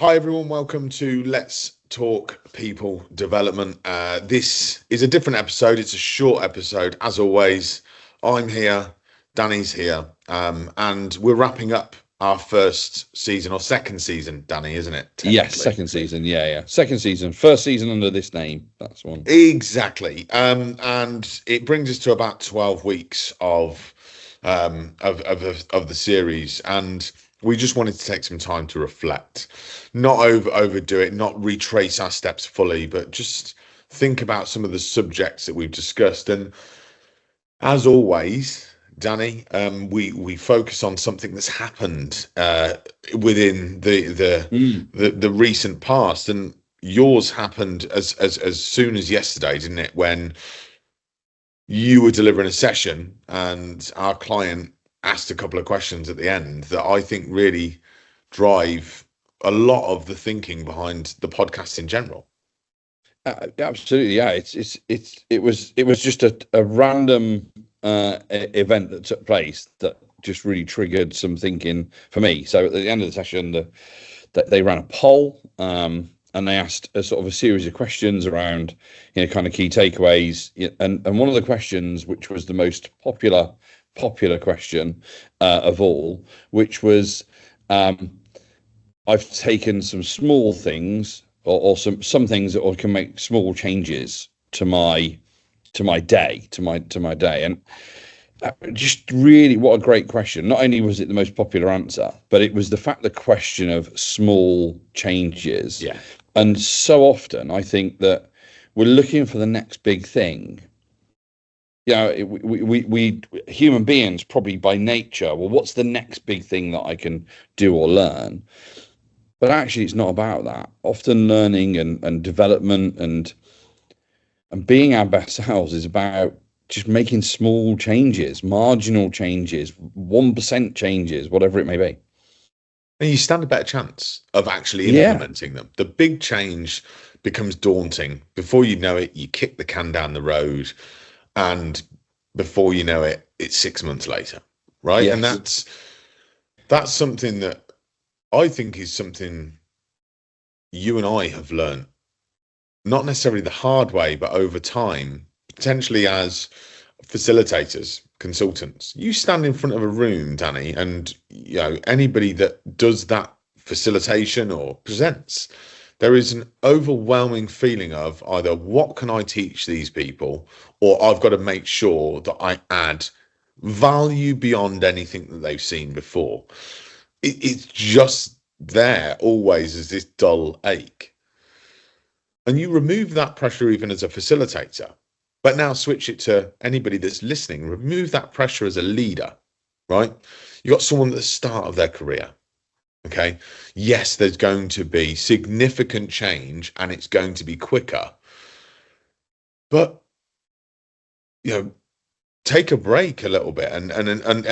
Hi, everyone. Welcome to Let's Talk People Development. This is a different episode. It's a short episode. As always, I'm here, Danny's here, and we're wrapping up our first season or second season, Danny, isn't it? Yes, Technically. second season. Yeah. Second season. First season under this name. That's one. Exactly. And it brings us to about 12 weeks of the series, and we just wanted to take some time to reflect, not overdo it, not retrace our steps fully, but just think about some of the subjects that we've discussed. And as always, Danny, we focus on something that's happened within the recent past, and yours happened as soon as yesterday, didn't it? When you were delivering a session and our client asked a couple of questions at the end that I think really drive a lot of the thinking behind the podcast in general. Absolutely. Yeah. It was just a random event that took place that just really triggered some thinking for me. So at the end of the session, they ran a poll. And they asked a sort of a series of questions around, kind of key takeaways. And one of the questions, which was the most popular question of all, which was, I've taken some small things or some things that can make small changes to my day. And just really, what a great question. Not only was it the most popular answer, but it was the question of small changes. Yeah. And so often I think that we're looking for the next big thing. We human beings probably by nature, well, what's the next big thing that I can do or learn? But actually it's not about that. Often learning and development and being our best selves is about just making small changes, marginal changes, 1% changes, whatever it may be. And you stand a better chance of actually implementing them. The big change becomes daunting. Before you know it, you kick the can down the road, and before you know it, it's 6 months later, right? Yes. And that's something that I think is something you and I have learned, not necessarily the hard way, but over time, potentially as facilitators, consultants. You stand in front of a room, Danny, and anybody that does that facilitation or presents, there is an overwhelming feeling of either what can I teach these people, or I've got to make sure that I add value beyond anything that they've seen before. It's just there always as this dull ache. And you remove that pressure even as a facilitator. But now switch it to anybody that's listening. Remove that pressure as a leader, right? You got someone at the start of their career. Okay. Yes, there's going to be significant change and it's going to be quicker. But, take a break a little bit and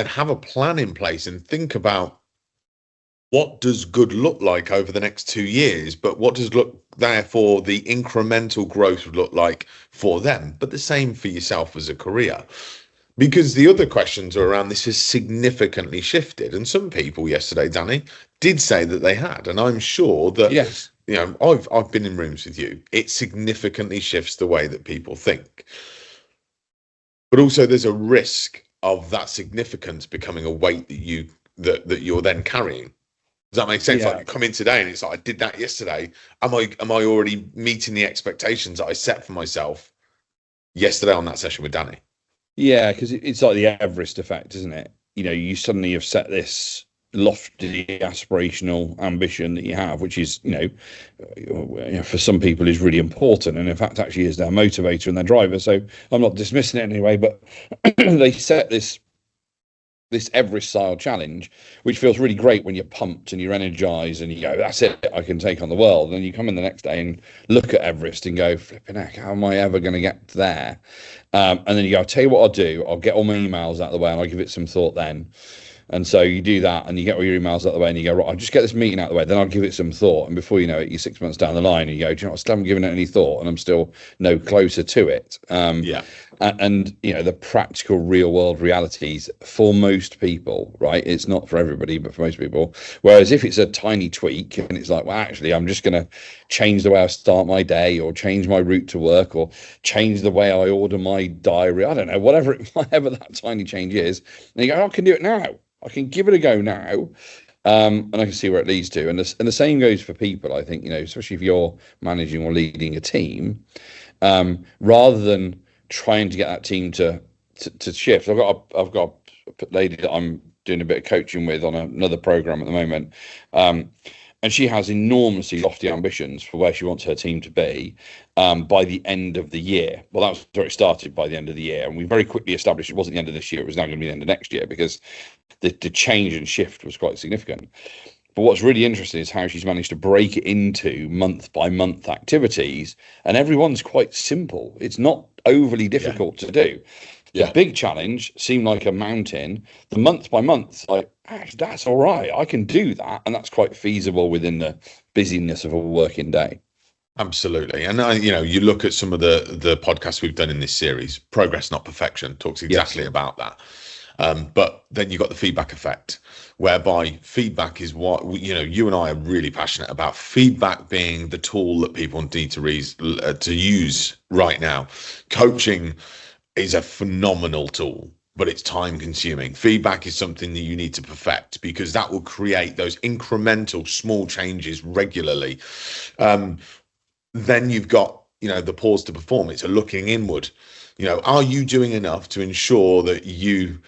have a plan in place and think about what does good look like over the next 2 years, but what does look therefore the incremental growth would look like for them, but the same for yourself as a career. Because the other questions are around this has significantly shifted. And some people yesterday, Danny, did say that they had. And I'm sure that, yes, I've been in rooms with you. It significantly shifts the way that people think. But also there's a risk of that significance becoming a weight that you're then carrying. Does that make sense? Yeah. Like you come in today and it's like, I did that yesterday. Am I already meeting the expectations that I set for myself yesterday on that session with Danny? Yeah, because it's like the Everest effect, isn't it? You suddenly have set this lofty aspirational ambition that you have, which is, for some people is really important. And in fact, actually is their motivator and their driver. So I'm not dismissing it anyway, but they set this Everest style challenge, which feels really great when you're pumped and you're energized and you go, that's it, I can take on the world. And then you come in the next day and look at Everest and go, flipping heck, how am I ever going to get there? And then you go, I'll tell you what I'll do. I'll get all my emails out of the way and I'll give it some thought then. And so you do that and you get all your emails out of the way and you go, right, I'll just get this meeting out of the way, then I'll give it some thought. And before you know it, you're 6 months down the line and you go, do you know what, I still haven't given it any thought and I'm still no closer to it. And you know, the practical real world realities for most people, right? It's not for everybody, but for most people. Whereas if it's a tiny tweak and it's like, well, actually, I'm just going to change the way I start my day or change my route to work or change the way I order my diary, I don't know, whatever that tiny change is. And you go, oh, I can do it now. I can give it a go now. And I can see where it leads to. And the same goes for people, I think, you know, especially if you're managing or leading a team, rather than trying to get that team to shift. I've got a lady that I'm doing a bit of coaching with on another program at the moment, and she has enormously lofty ambitions for where she wants her team to be by the end of the year. Well, that was where it started, by the end of the year, and we very quickly established it wasn't the end of this year; it was now going to be the end of next year because the change and shift was quite significant. But what's really interesting is how she's managed to break it into month by month activities, and everyone's quite simple. It's not overly difficult to do. The big challenge seemed like a mountain. The month by month, like, actually, that's all right. I can do that, and that's quite feasible within the busyness of a working day. Absolutely. And you know, you look at some of the podcasts we've done in this series, Progress Not Perfection talks exactly about that. But then you've got the feedback effect, whereby feedback is what, you know, you and I are really passionate about, feedback being the tool that people need to use right now. Coaching is a phenomenal tool, but it's time consuming. Feedback is something that you need to perfect because that will create those incremental small changes regularly. Then you've got, you know, the pause to perform. It's a looking inward. You know, are you doing enough to ensure that you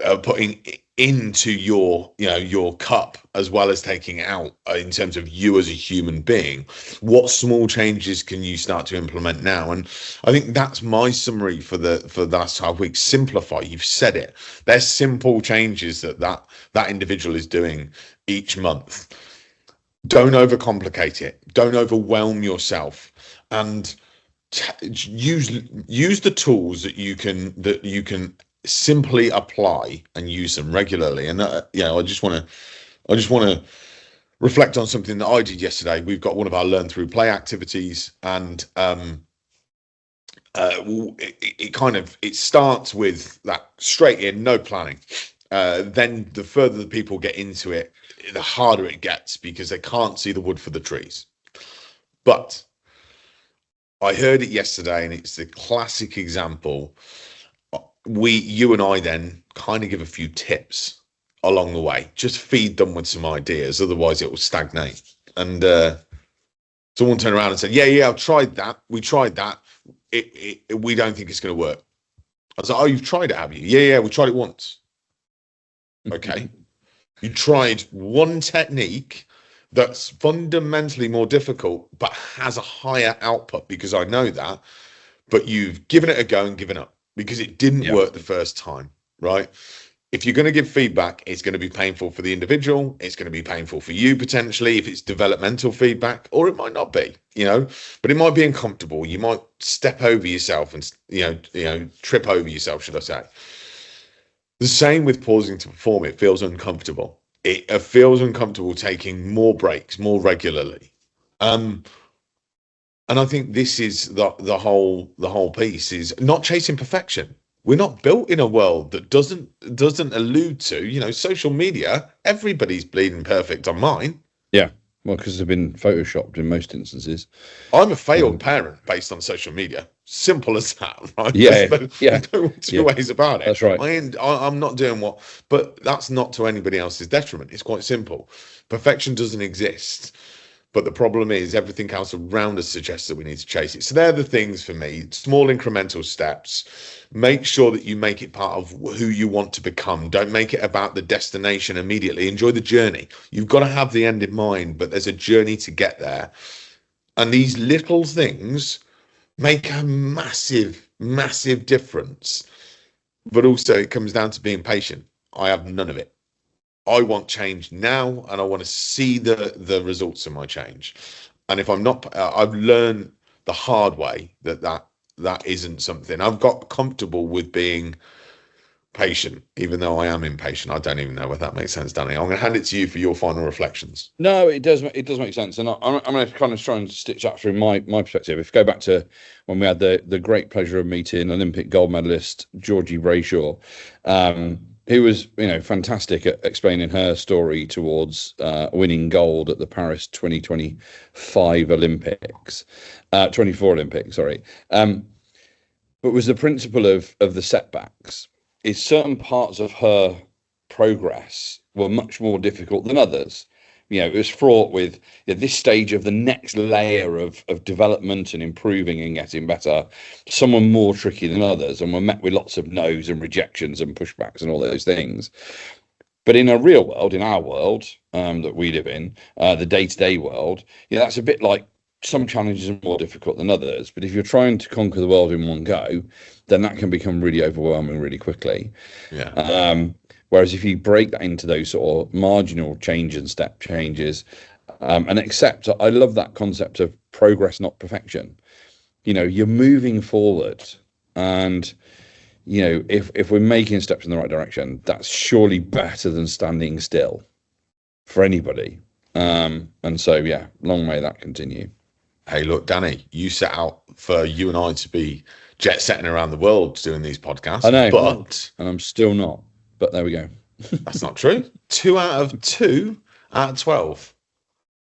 are putting into your, you know, your cup as well as taking it out in terms of you as a human being? What small changes can you start to implement now? And I think that's my summary for the last 12 weeks. Simplify. You've said it. There's simple changes that individual is doing each month. Don't overcomplicate it. Don't overwhelm yourself, and use the tools that you can simply apply and use them regularly. And you know, I just want to reflect on something that I did yesterday. We've got one of our learn through play activities, and it starts with that straight in, no planning. Then the further the people get into it, the harder it gets because they can't see the wood for the trees. But I heard it yesterday, and it's the classic example. You and I then kind of give a few tips along the way. Just feed them with some ideas, otherwise it will stagnate. And someone turned around and said, "Yeah, I've tried that. We tried that. We don't think it's going to work." I was like, "Oh, you've tried it, have you?" Yeah, we tried it once. Okay, you tried one technique that's fundamentally more difficult, but has a higher output because I know that. But you've given it a go and given up because it didn't work the first time, right? If you're going to give feedback, it's going to be painful for the individual. It's going to be painful for you potentially if it's developmental feedback, or it might not be, you know, but it might be uncomfortable. You might step over yourself and, you know, trip over yourself, should I say. The same with pausing to perform. It feels uncomfortable. It feels uncomfortable taking more breaks more regularly. And I think this is the whole piece is not chasing perfection. We're not built in a world that doesn't allude to, you know, social media. Everybody's bleeding perfect on mine. Yeah, well, because they've been photoshopped in most instances. I'm a failed parent based on social media. Simple as that, right? Yeah. There's no two ways about it. That's right. I'm not doing but that's not to anybody else's detriment. It's quite simple. Perfection doesn't exist. But the problem is everything else around us suggests that we need to chase it. So they're the things for me, small incremental steps. Make sure that you make it part of who you want to become. Don't make it about the destination immediately. Enjoy the journey. You've got to have the end in mind, but there's a journey to get there. And these little things make a massive, massive difference. But also it comes down to being patient. I have none of it. I want change now, and I want to see the results of my change. And if I'm not, I've learned the hard way that isn't something. I've got comfortable with being patient, even though I am impatient. I don't even know whether that makes sense, Danny. I'm going to hand it to you for your final reflections. No, it does. It does make sense, and I'm going to kind of try and stitch that through my perspective. If you go back to when we had the great pleasure of meeting Olympic gold medalist Georgie Brayshaw, who was fantastic at explaining her story towards winning gold at the Paris 2025 Olympics, 24 Olympics, sorry. But was the principle of the setbacks. Is certain parts of her progress were much more difficult than others. It was fraught with this stage of the next layer of development and improving and getting better. Some were more tricky than others and were met with lots of no's and rejections and pushbacks and all those things. But in a real world, in our world that we live in, the day-to-day world, that's a bit like some challenges are more difficult than others. But if you're trying to conquer the world in one go, then that can become really overwhelming really quickly. Yeah. Whereas if you break that into those sort of marginal change and step changes, and accept, I love that concept of progress, not perfection. You're moving forward, and if we're making steps in the right direction, that's surely better than standing still for anybody. And so, yeah, long may that continue. Hey, look, Danny, you set out for you and I to be jet setting around the world doing these podcasts. I know, but and I'm still not. But there we go. That's not true. 2 out of 2 out of 12.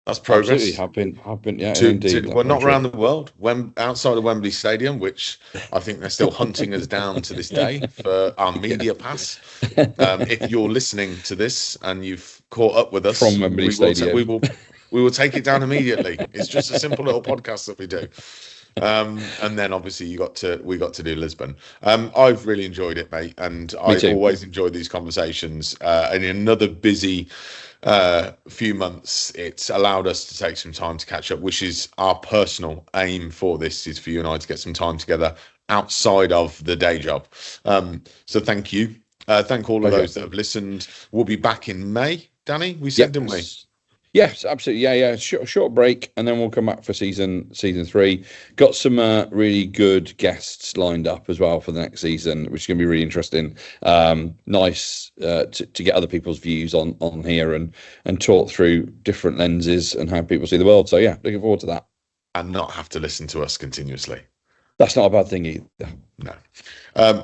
That's progress. Absolutely. Have been, yeah, indeed. Well, not around the world. Outside of Wembley Stadium, which I think they're still hunting us down to this day for our media pass. If you're listening to this and you've caught up with us from Wembley Stadium, we will take it down immediately. It's just a simple little podcast that we do. And then obviously we got to do Lisbon. I've really enjoyed it, mate, and I always enjoy these conversations. And in another busy few months, it's allowed us to take some time to catch up, which is our personal aim for this, is for you and I to get some time together outside of the day job. So thank you. Thank all of those that have listened. We'll be back in May, Danny. We said, didn't we? Yes, absolutely. Yeah. Short break, and then we'll come back for season 3. Got some really good guests lined up as well for the next season, which is going to be really interesting. Nice to get other people's views on here and talk through different lenses and how people see the world. So yeah, looking forward to that. And not have to listen to us continuously. That's not a bad thing either. No.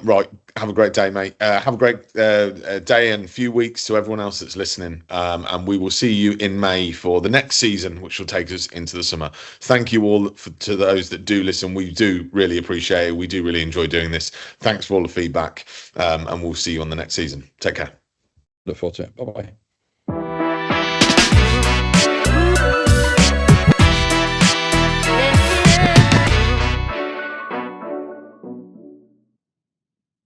Right. Have a great day, mate. Have a great day and few weeks to everyone else that's listening. And we will see you in May for the next season, which will take us into the summer. Thank you all to those that do listen. We do really appreciate it. We do really enjoy doing this. Thanks for all the feedback. And we'll see you on the next season. Take care. Look forward to it. Bye-bye.